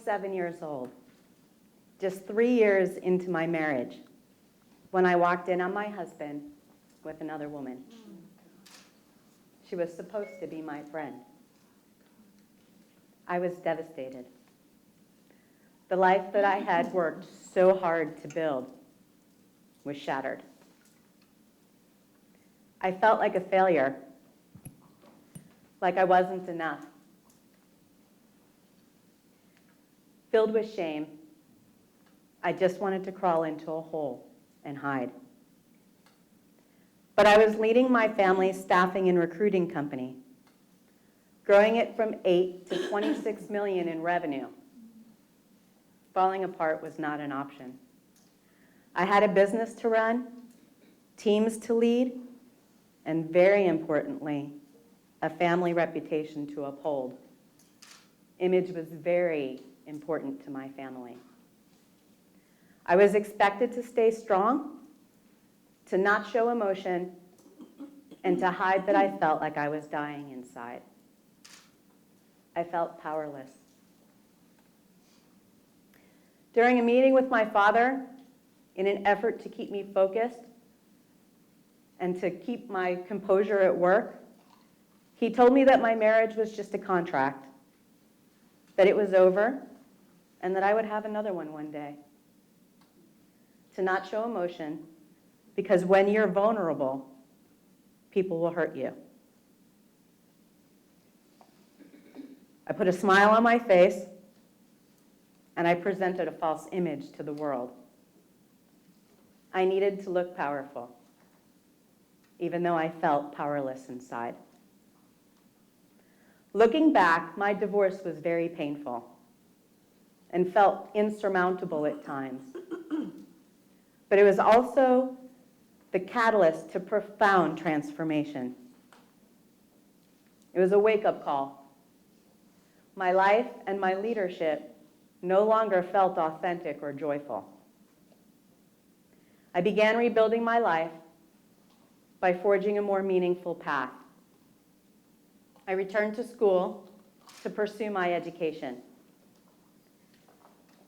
27 years old, just 3 years into my marriage, when I walked in on my husband with another woman. She was supposed to be my friend. I was devastated. The life that I had worked so hard to build was shattered. I felt like a failure, like I wasn't enough. Filled with shame, I just wanted to crawl into a hole and hide. But I was leading my family's staffing and recruiting company, growing it from 8 to 26 million in revenue. Falling apart was not an option. I had a business to run, teams to lead, and very importantly, a family reputation to uphold. Image was very important to my family. I was expected to stay strong, to not show emotion, and to hide that I felt like I was dying inside. I felt powerless. During a meeting with my father, in an effort to keep me focused and to keep my composure at work, he told me that my marriage was just a contract, that it was over, and that I would have another one day. To not show emotion, because when you're vulnerable, people will hurt you. I put a smile on my face, and I presented a false image to the world. I needed to look powerful, even though I felt powerless inside. Looking back, my divorce was very painful and felt insurmountable at times. But it was also the catalyst to profound transformation. It was a wake-up call. My life and my leadership no longer felt authentic or joyful. I began rebuilding my life by forging a more meaningful path. I returned to school to pursue my education.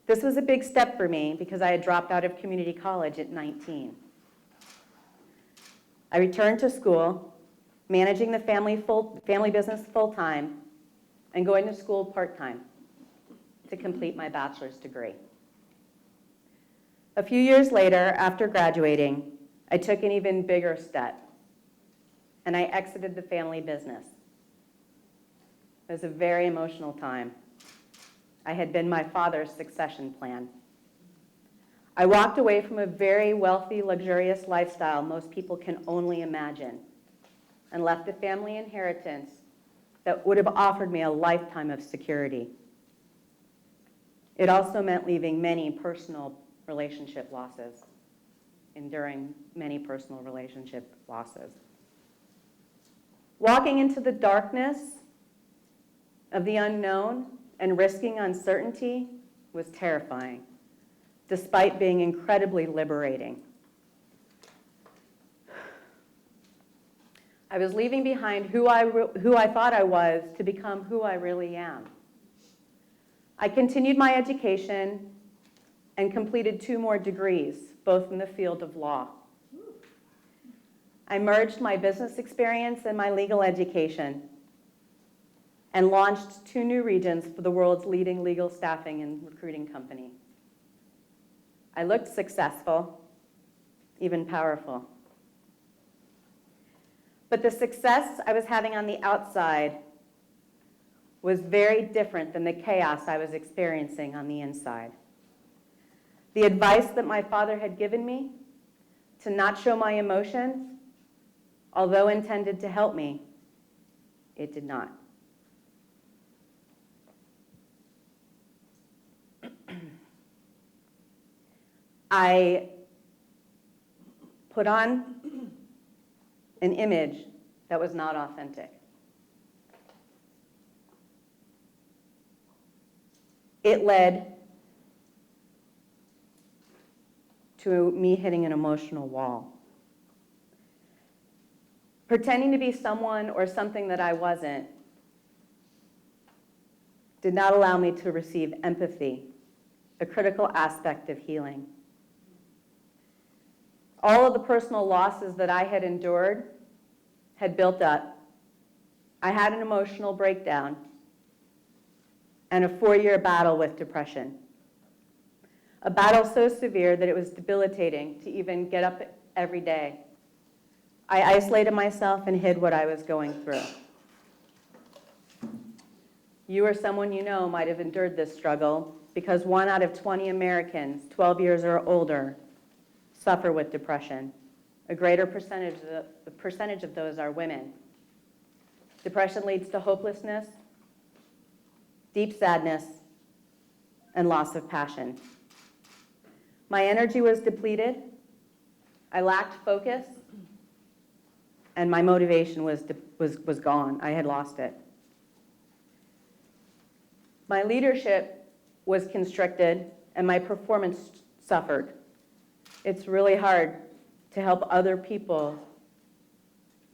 This was a big step for me because I had dropped out of community college at 19. I returned to school, managing the family business full-time and going to school part-time to complete my bachelor's degree. A few years later, after graduating, I took an even bigger step, and I exited the family business. It was a very emotional time. I had been my father's succession plan. I walked away from a very wealthy, luxurious lifestyle most people can only imagine, and left a family inheritance that would have offered me a lifetime of security. It also meant leaving many personal relationship losses, enduring many personal relationship losses. Walking into the darkness of the unknown and risking uncertainty was terrifying, despite being incredibly liberating. I was leaving behind who I thought I was to become who I really am. I continued my education and completed 2 more degrees, both in the field of law. I merged my business experience and my legal education and launched 2 new regions for the world's leading legal staffing and recruiting company. I looked successful, even powerful. But the success I was having on the outside was very different than the chaos I was experiencing on the inside. The advice that my father had given me to not show my emotions, although intended to help me, it did not. I put on an image that was not authentic. It led to me hitting an emotional wall. Pretending to be someone or something that I wasn't did not allow me to receive empathy, a critical aspect of healing. All of the personal losses that I had endured had built up. I had an emotional breakdown and a 4-year battle with depression. A battle so severe that it was debilitating to even get up every day. I isolated myself and hid what I was going through. You or someone you know might have endured this struggle because 1 out of 20 Americans 12 years or older suffer with depression. A greater percentage of those are women. Depression leads to hopelessness, deep sadness, and loss of passion. My energy was depleted, I lacked focus, and my motivation was gone. I had lost it. My leadership was constricted, and my performance suffered. It's really hard to help other people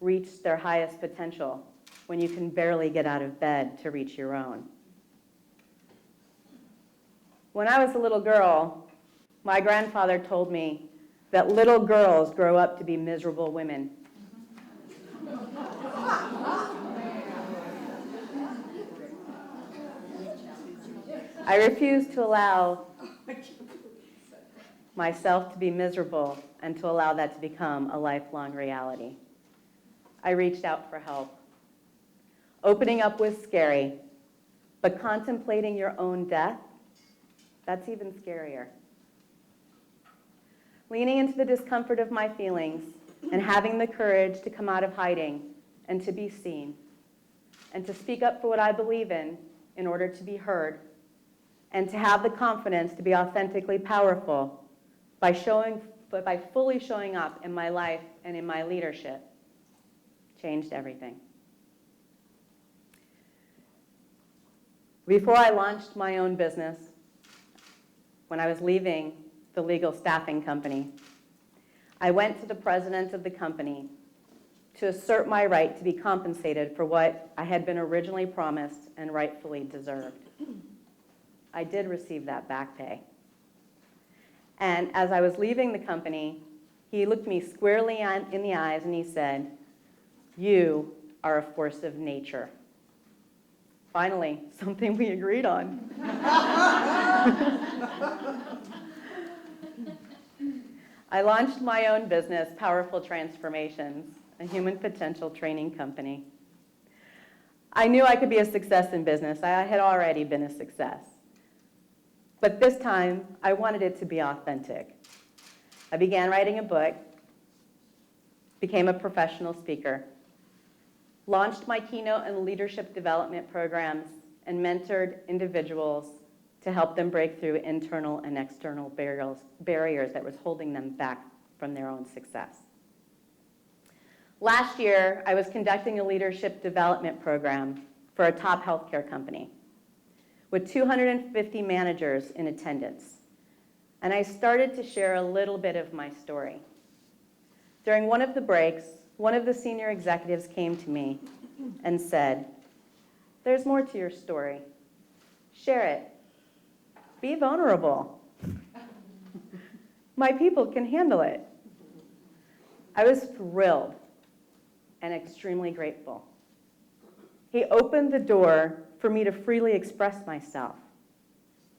reach their highest potential when you can barely get out of bed to reach your own. When I was a little girl, my grandfather told me that little girls grow up to be miserable women. I refused to allow myself to be miserable and to allow that to become a lifelong reality. I reached out for help. Opening up was scary, but contemplating your own death, that's even scarier. Leaning into the discomfort of my feelings and having the courage to come out of hiding and to be seen and to speak up for what I believe in order to be heard, and to have the confidence to be authentically powerful by fully showing up in my life and in my leadership changed everything. Before I launched my own business, when I was leaving the legal staffing company, I went to the president of the company to assert my right to be compensated for what I had been originally promised and rightfully deserved. I did receive that back pay. And as I was leaving the company, he looked me squarely in the eyes and he said, "You are a force of nature." Finally, something we agreed on. I launched my own business, Powerful Transformations, a human potential training company. I knew I could be a success in business. I had already been a success. But this time, I wanted it to be authentic. I began writing a book, became a professional speaker, launched my keynote and leadership development programs, and mentored individuals to help them break through internal and external barriers that was holding them back from their own success. Last year, I was conducting a leadership development program for a top healthcare company with 250 managers in attendance. And I started to share a little bit of my story. During one of the breaks, one of the senior executives came to me and said, "There's more to your story. Share it. Be vulnerable. My people can handle it." I was thrilled and extremely grateful. He opened the door for me to freely express myself.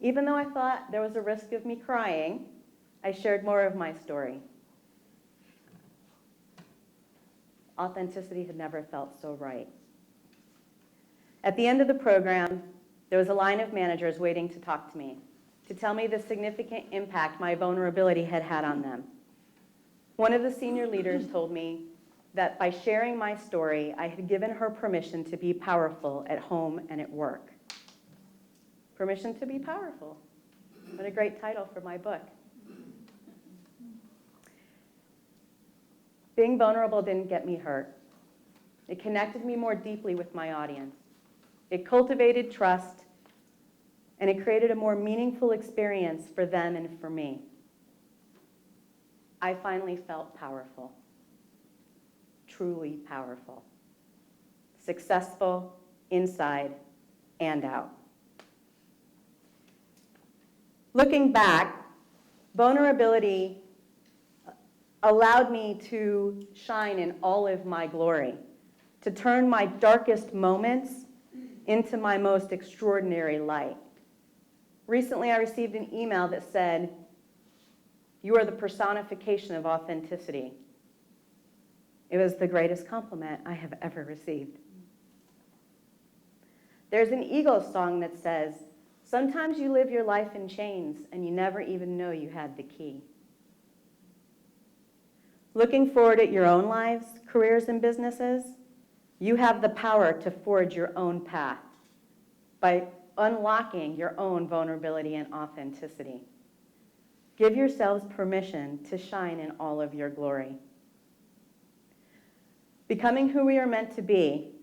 Even though I thought there was a risk of me crying, I shared more of my story. Authenticity had never felt so right. At the end of the program, there was a line of managers waiting to talk to me, to tell me the significant impact my vulnerability had had on them. One of the senior leaders told me that by sharing my story, I had given her permission to be powerful at home and at work. Permission to be powerful. What a great title for my book. Being vulnerable didn't get me hurt. It connected me more deeply with my audience. It cultivated trust, and it created a more meaningful experience for them and for me. I finally felt powerful. Truly powerful, successful inside and out. Looking back, vulnerability allowed me to shine in all of my glory, to turn my darkest moments into my most extraordinary light. Recently, I received an email that said, "You are the personification of authenticity." It was the greatest compliment I have ever received. There's an Eagles song that says, "Sometimes you live your life in chains and you never even know you had the key." Looking forward at your own lives, careers, and businesses, you have the power to forge your own path by unlocking your own vulnerability and authenticity. Give yourselves permission to shine in all of your glory. Becoming who we are meant to be,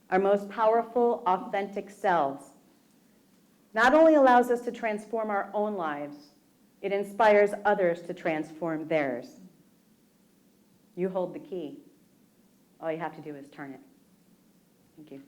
our most powerful, authentic selves, not only allows us to transform our own lives, it inspires others to transform theirs. You hold the key. All you have to do is turn it. Thank you.